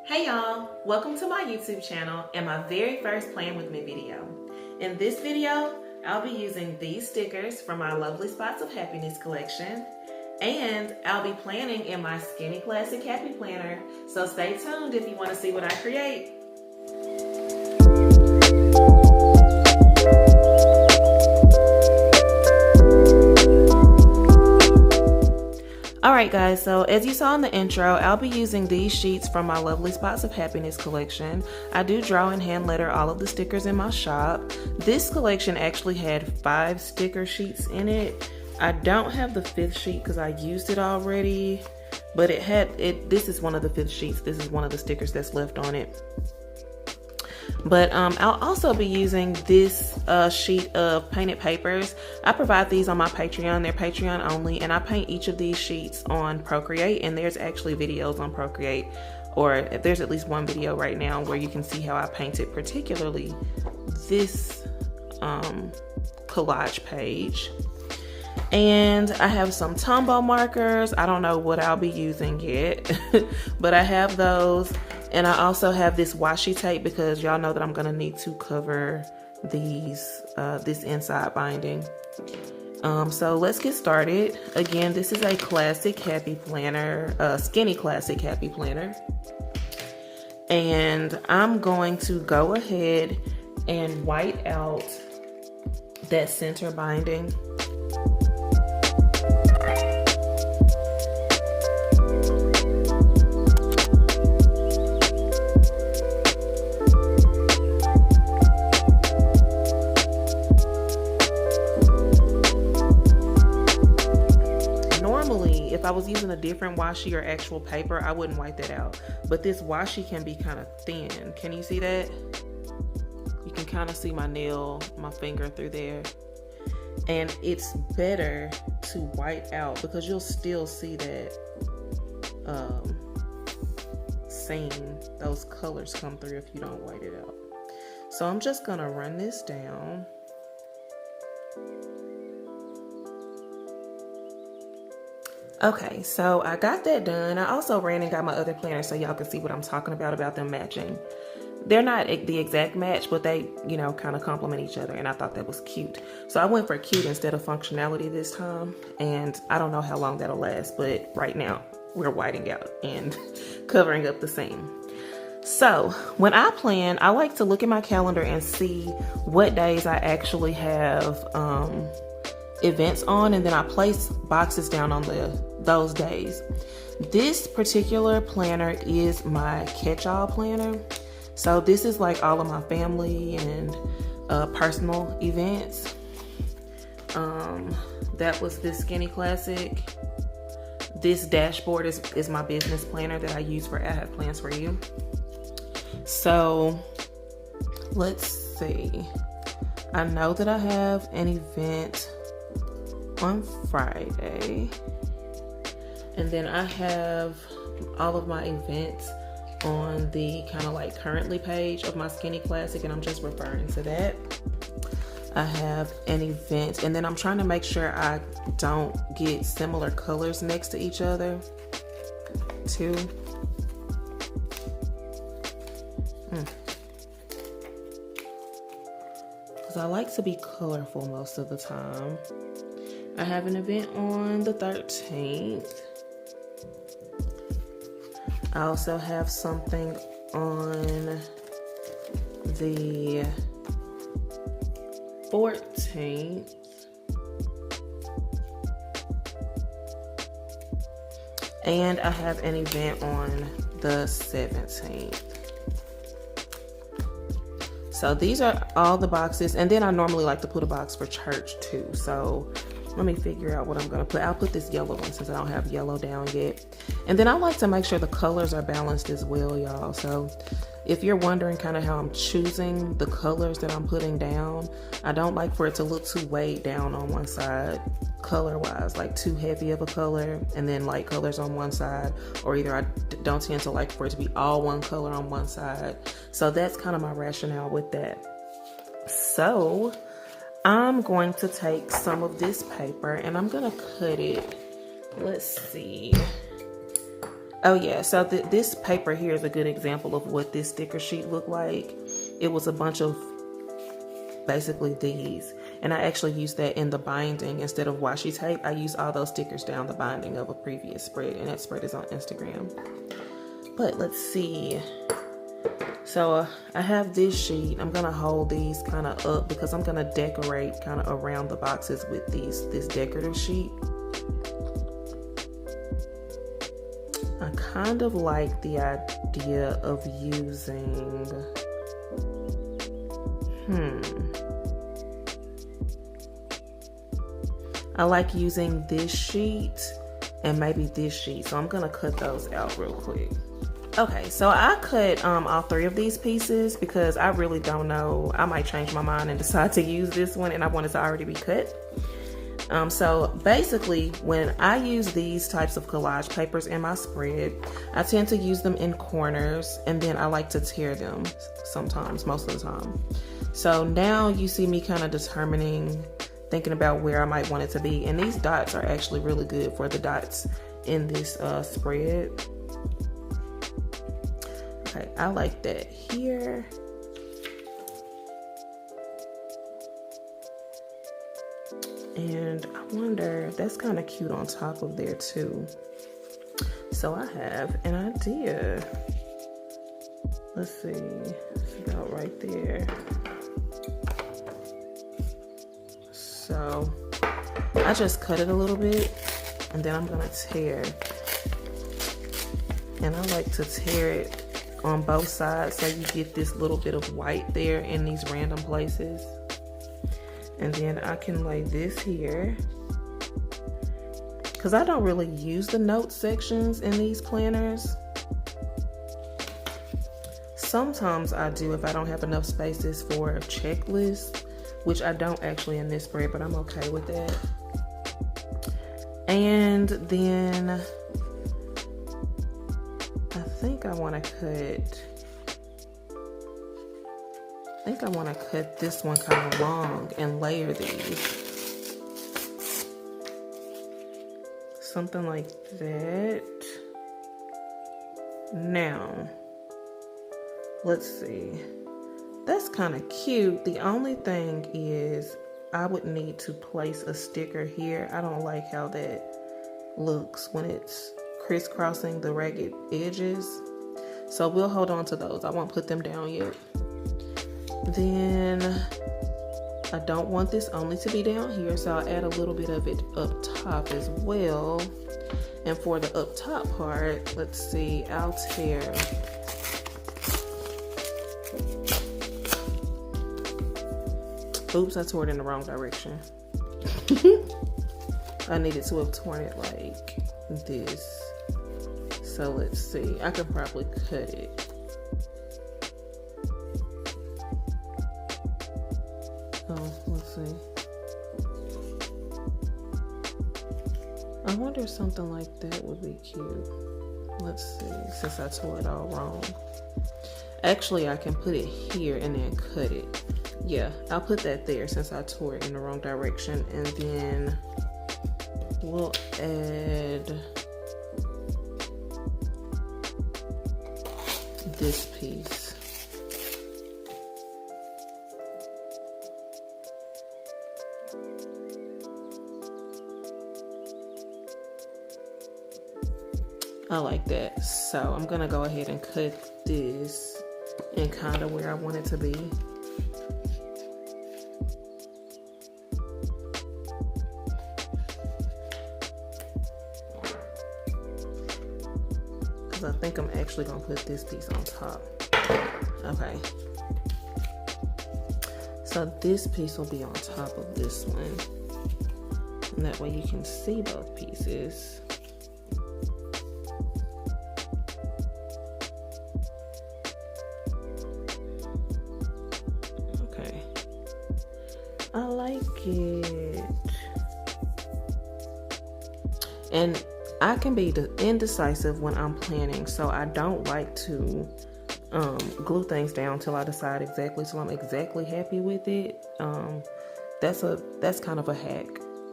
Hey y'all, welcome to my YouTube channel and my very first Plan With Me video. In this video, I'll be using these stickers from my Lovely Spots of Happiness collection, and I'll be planning in my Skinny Classic Happy Planner, so stay tuned if you want to see what I create. Alright guys, so as you saw in the intro, I'll be using these sheets from my Lovely Spots of Happiness collection. I do draw and hand letter all of the stickers in my shop. This collection actually had 5 sticker sheets in it. I don't have the 5th sheet because I used it already, but this is one of the 5th sheets. This is one of the stickers that's left on it. But I'll also be using this sheet of painted papers. I provide these on my Patreon. They're Patreon only, and I paint each of these sheets on Procreate, and there's actually videos on Procreate, or there's at least one video right now where you can see how I painted particularly this collage page. And I have some Tombow markers. I don't know what I'll be using yet, but I have those. And I also have this washi tape because y'all know that I'm gonna need to cover these this inside binding. So let's get started. Again, this is a classic happy planner, skinny classic happy planner. And I'm going to go ahead and white out that center binding. If I was using a different washi or actual paper, I wouldn't white that out. But this washi can be kind of thin. Can you see that? You can kind of see my nail, my finger through there. And it's better to white out because you'll still see that seam, those colors come through if you don't white it out. So I'm just gonna run this down. Okay, so I got that done. I also ran and got my other planner so y'all can see what I'm talking about them matching. They're not the exact match, but they, you know, kind of complement each other, and I thought that was cute. So I went for cute instead of functionality this time, and I don't know how long that'll last, but right now we're whiting out and covering up the seam. So when I plan, I like to look at my calendar and see what days I actually have events on, and then I place boxes down on those days. This particular planner is my catch-all planner. So this is like all of my family and personal events. That was this Skinny Classic. This dashboard is my business planner that I use for I Have Plans For You. So let's see. I know that I have an event on Friday, and then I have all of my events on the kind of like currently page of my Skinny Classic, and I'm just referring to that. I have an event, and then I'm trying to make sure I don't get similar colors next to each other too. Because I like to be colorful most of the time. I have an event on the 13th. I also have something on the 14th. And I have an event on the 17th. So these are all the boxes. And then I normally like to put a box for church too. So let me figure out what I'm gonna put. I'll put this yellow one since I don't have yellow down yet. And then I like to make sure the colors are balanced as well, y'all. So if you're wondering kind of how I'm choosing the colors that I'm putting down, I don't like for it to look too weighed down on one side color-wise, like too heavy of a color and then light colors on one side, or either I don't tend to like for it to be all one color on one side. So that's kind of my rationale with that. So I'm going to take some of this paper and I'm gonna cut it. Let's see. Oh yeah, so this paper here is a good example of what this sticker sheet looked like. It was a bunch of basically these, and I actually used that in the binding instead of washi tape. I used all those stickers down the binding of a previous spread, and that spread is on Instagram. But let's see. So I have this sheet. I'm gonna hold these kind of up because I'm gonna decorate kind of around the boxes with this decorative sheet. I kind of like the idea of using, I like using this sheet and maybe this sheet. So I'm gonna cut those out real quick. Okay, so I cut all 3 of these pieces because I really don't know. I might change my mind and decide to use this one, and I want it to already be cut. So basically, when I use these types of collage papers in my spread, I tend to use them in corners, and then I like to tear them sometimes, most of the time. So now you see me kind of thinking about where I might want it to be. And these dots are actually really good for the dots in this spread. Okay, I like that here. And I wonder, that's kind of cute on top of there too. So I have an idea. Let's see, it's about right there. So I just cut it a little bit and then I'm gonna tear. And I like to tear it on both sides so you get this little bit of white there in these random places. And then I can lay this here because I don't really use the note sections in these planners. Sometimes I do if I don't have enough spaces for a checklist, which I don't actually in this spread, but I'm okay with that. And then I think I want to cut this one kind of long and layer these. Something like that. Now, let's see. That's kind of cute. The only thing is I would need to place a sticker here. I don't like how that looks when it's crisscrossing the ragged edges. So we'll hold on to those. I won't put them down yet. Then I don't want this only to be down here, so I'll add a little bit of it up top as well. And for the up top part, let's see, I'll tear. Oops, I tore it in the wrong direction. I needed to have torn it like this. So let's see, I could probably cut it. Oh, let's see. I wonder if something like that would be cute. Let's see, since I tore it all wrong. Actually, I can put it here and then cut it. Yeah, I'll put that there since I tore it in the wrong direction. And then we'll add this piece. I like that. So I'm gonna go ahead and cut this in kind of where I want it to be. Because I think I'm actually gonna put this piece on top. Okay. So this piece will be on top of this one. And that way you can see both pieces. I like it. And I can be indecisive when I'm planning, so I don't like to glue things down till I decide exactly, so I'm exactly happy with it. That's kind of a hack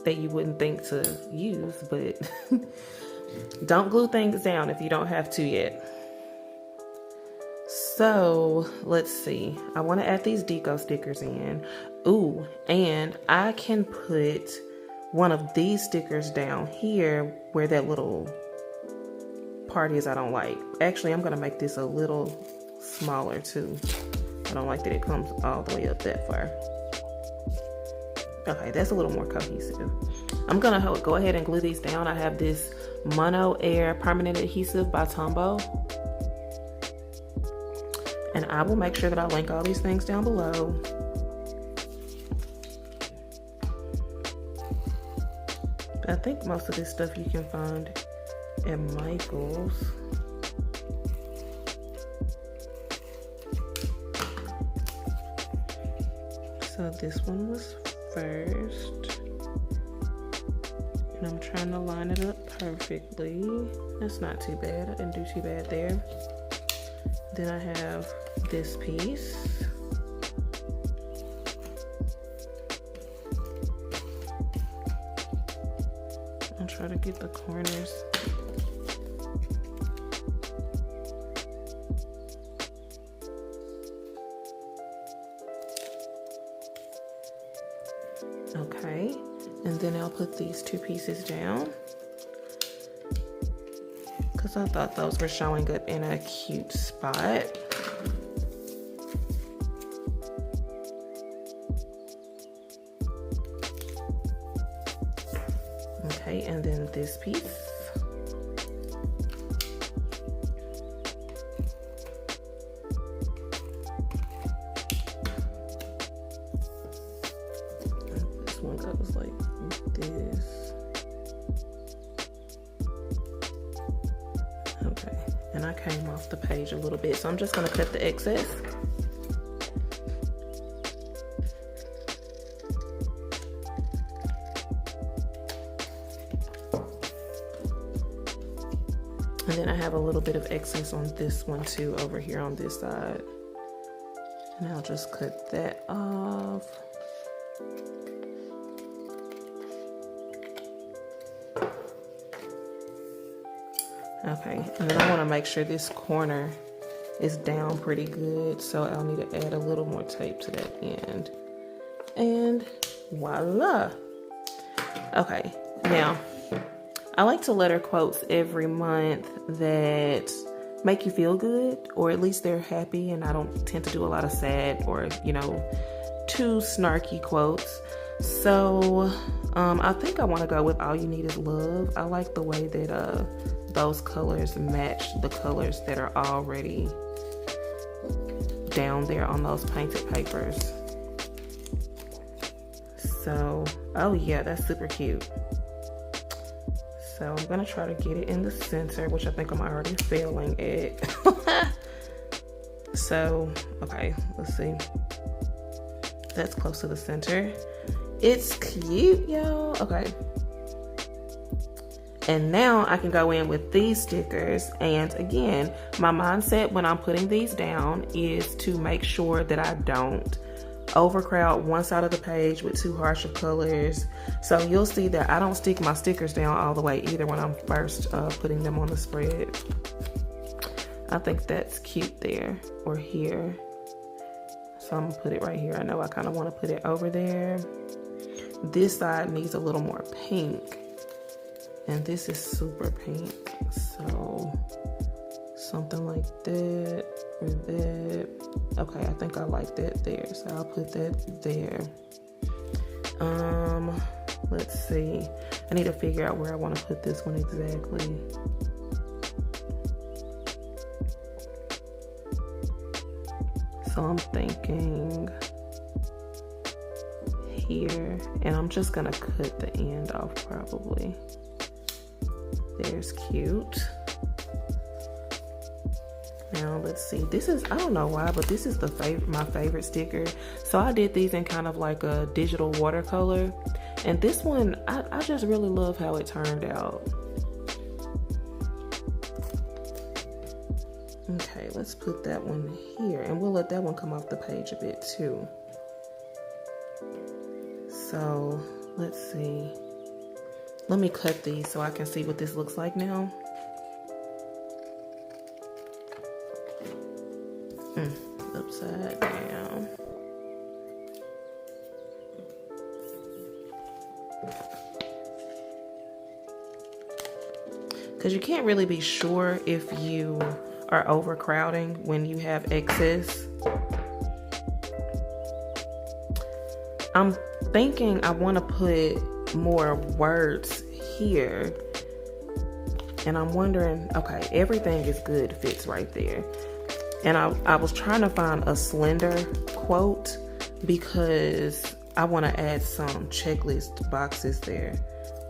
that you wouldn't think to use, but Don't glue things down if you don't have to yet. So let's see. I want to add these deco stickers in. Ooh, and I can put one of these stickers down here where that little part is I don't like. Actually, I'm going to make this a little smaller too. I don't like that it comes all the way up that far. Okay, that's a little more cohesive. I'm going to go ahead and glue these down. I have this Mono Air permanent adhesive by Tombow. And I will make sure that I link all these things down below. I think most of this stuff you can find at Michael's. So this one was first. And I'm trying to line it up perfectly. That's not too bad. I didn't do too bad there. Then I have this piece. I'll try to get the corners. Okay, and then I'll put these two pieces down because I thought those were showing up in a cute spot. Okay, and then this piece. This one goes like this. Okay, and I came off the page a little bit, so I'm just gonna cut the excess. And then I have a little bit of excess on this one too, over here on this side. And I'll just cut that off. Okay, and then I want to make sure this corner is down pretty good, so I'll need to add a little more tape to that end. And voila. Okay, now I like to letter quotes every month that make you feel good, or at least they're happy, and I don't tend to do a lot of sad or, you know, too snarky quotes. So I think I want to go with All You Need Is Love. I like the way that those colors match the colors that are already down there on those painted papers. So, oh yeah, that's super cute. So I'm gonna try to get it in the center, which I think I'm already failing at. So, okay, let's see. That's close to the center. It's cute, y'all. Okay. And now I can go in with these stickers. And again, my mindset when I'm putting these down is to make sure that I don't overcrowd one side of the page with too harsh of colors. So you'll see that I don't stick my stickers down all the way either when I'm first putting them on the spread. I think that's cute there or here. So I'm gonna put it right here. I know I kind of want to put it over there. This side needs a little more pink. And this is super pink. So something like that or that. Okay, I think I like that there. So I'll put that there. Let's see. I need to figure out where I want to put this one exactly. So I'm thinking here, and I'm just gonna cut the end off probably. There's cute. Now let's see, this is, I don't know why, but this is my favorite sticker. So I did these in kind of like a digital watercolor, and this one I just really love how it turned out. Okay, let's put that one here, and we'll let that one come off the page a bit too. So let's see, Let me cut these so I can see what this looks like now. Upside down. Because you can't really be sure if you are overcrowding when you have excess. I'm thinking I want to put more words here. And I'm wondering, okay, everything is good, fits right there. And I was trying to find a slender quote because I want to add some checklist boxes there.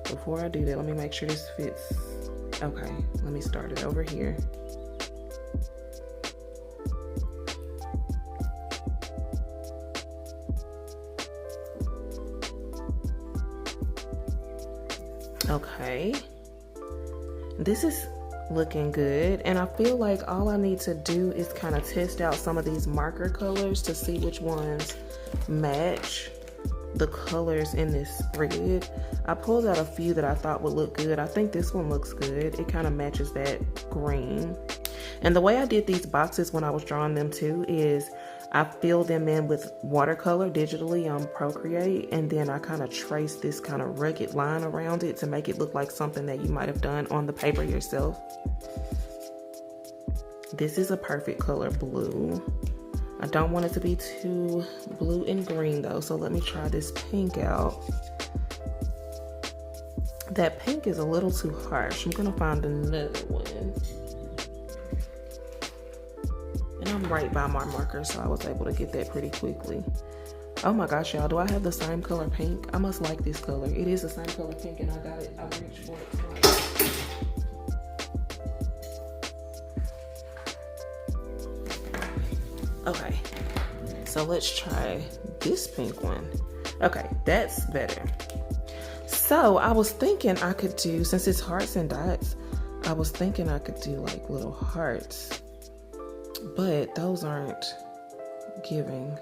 Before I do that, let me make sure this fits. Okay, let me start it over here. Okay, this is looking good, and I feel like all I need to do is kind of test out some of these marker colors to see which ones match the colors in this spread. I pulled out a few that I thought would look good. I think this one looks good. It kind of matches that green. And the way I did these boxes when I was drawing them too is I filled them in with watercolor digitally on Procreate, and then I kind of traced this kind of rugged line around it to make it look like something that you might have done on the paper yourself. This is a perfect color, blue. I don't want it to be too blue and green though, so let me try this pink out. That pink is a little too harsh. I'm gonna find another one. And I'm right by my marker, so I was able to get that pretty quickly. Oh my gosh, y'all, do I have the same color pink? I must like this color. It is the same color pink, and I got it, I reached for it twice. Okay, so let's try this pink one. Okay, that's better. So I was thinking I could do, since it's hearts and dots, I was thinking I could do like little hearts, but those aren't giving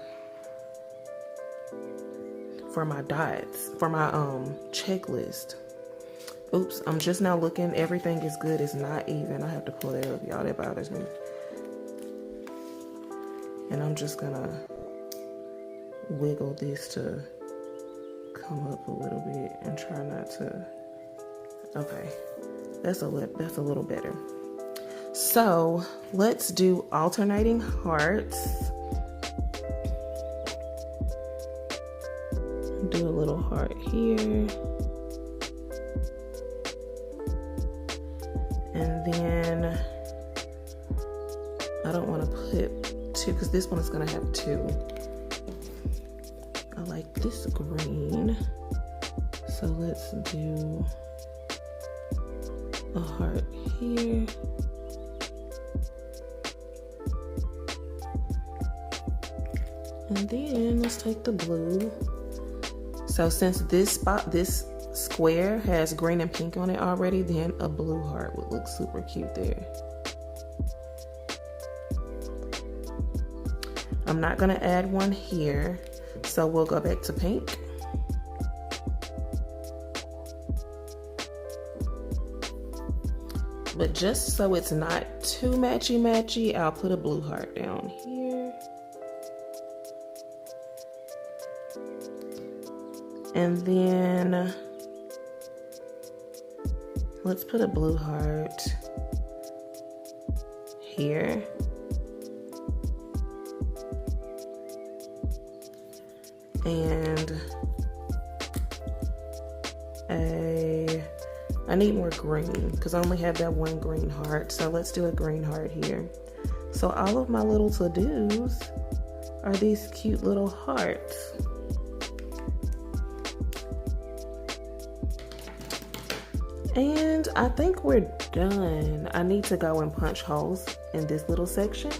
for my dots, for my checklist. Oops, I'm just now looking, everything is good, it's not even. I have to pull that up, y'all, that bothers me. And I'm just gonna wiggle this to come up a little bit and try not to. Okay, that's a little better. So let's do alternating hearts. Do a little heart here. And then I don't want to put two because this one is going to have two. I like this green. So let's do a heart here. And then let's take the blue. So since this square has green and pink on it already, then a blue heart would look super cute there. I'm not gonna add one here, so we'll go back to pink. But just so it's not too matchy-matchy, I'll put a blue heart down here. And then let's put a blue heart here. And I need more green because I only have that one green heart. So let's do a green heart here. So all of my little to-dos are these cute little hearts. And I think we're done. I need to go and punch holes in this little section.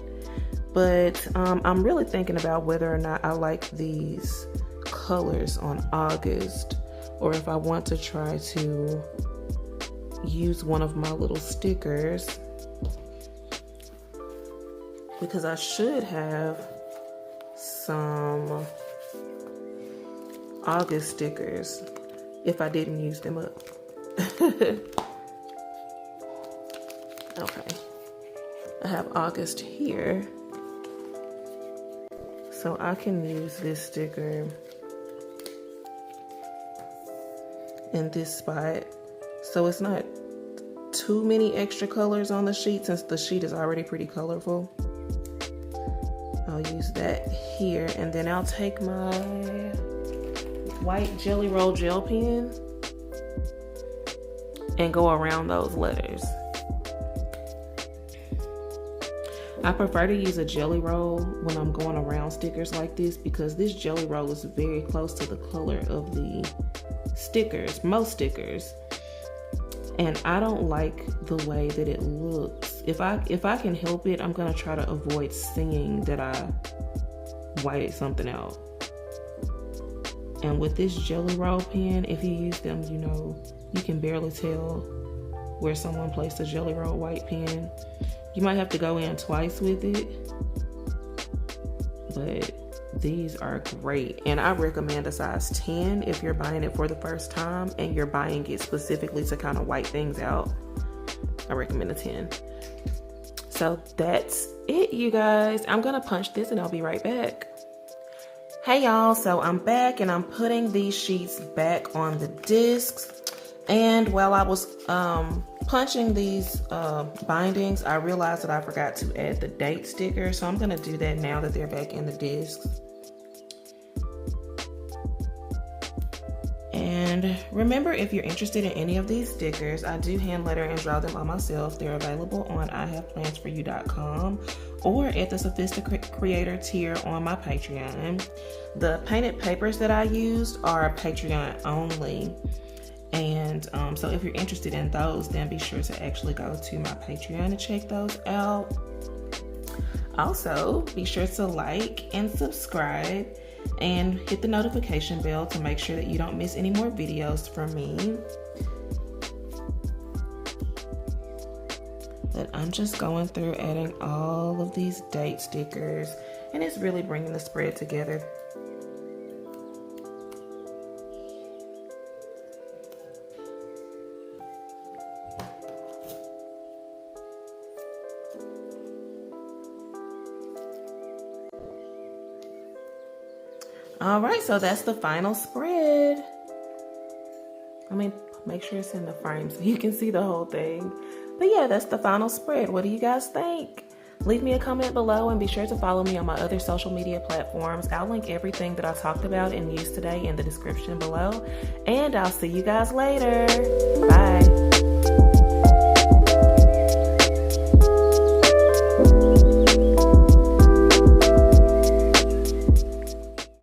But I'm really thinking about whether or not I like these colors on August, or if I want to try to use one of my little stickers, because I should have some August stickers if I didn't use them up. Okay. I have August here. So I can use this sticker in this spot. So it's not too many extra colors on the sheet since the sheet is already pretty colorful. I'll use that here, and then I'll take my white Jelly Roll gel pen and go around those letters. I prefer to use a Jelly Roll when I'm going around stickers like this because this Jelly Roll is very close to the color of the stickers, most stickers. And I don't like the way that it looks. If I can help it, I'm gonna try to avoid seeing that I whited something out. And with this Jelly Roll pen, if you use them, you know, you can barely tell where someone placed a Jelly Roll white pen. You might have to go in twice with it, but these are great. And I recommend a size 10 if you're buying it for the first time and you're buying it specifically to kind of white things out. I recommend a 10. So that's it, you guys. I'm gonna punch this and I'll be right back. Hey y'all, so I'm back and I'm putting these sheets back on the discs. And while I was punching these bindings, I realized that I forgot to add the date sticker. So I'm gonna do that now that they're back in the discs. And remember, if you're interested in any of these stickers, I do hand letter and draw them on myself. They're available on IHavePlansForYou.com or at the Sophistic Creator tier on my Patreon. The painted papers that I used are Patreon only. And so if you're interested in those, then be sure to actually go to my Patreon to check those out. Also, be sure to like and subscribe and hit the notification bell to make sure that you don't miss any more videos from me. But I'm just going through adding all of these date stickers, and it's really bringing the spread together. All right, so that's the final spread. I mean, make sure it's in the frame so you can see the whole thing. But yeah, that's the final spread. What do you guys think? Leave me a comment below and be sure to follow me on my other social media platforms. I'll link everything that I talked about and used today in the description below. And I'll see you guys later. Bye.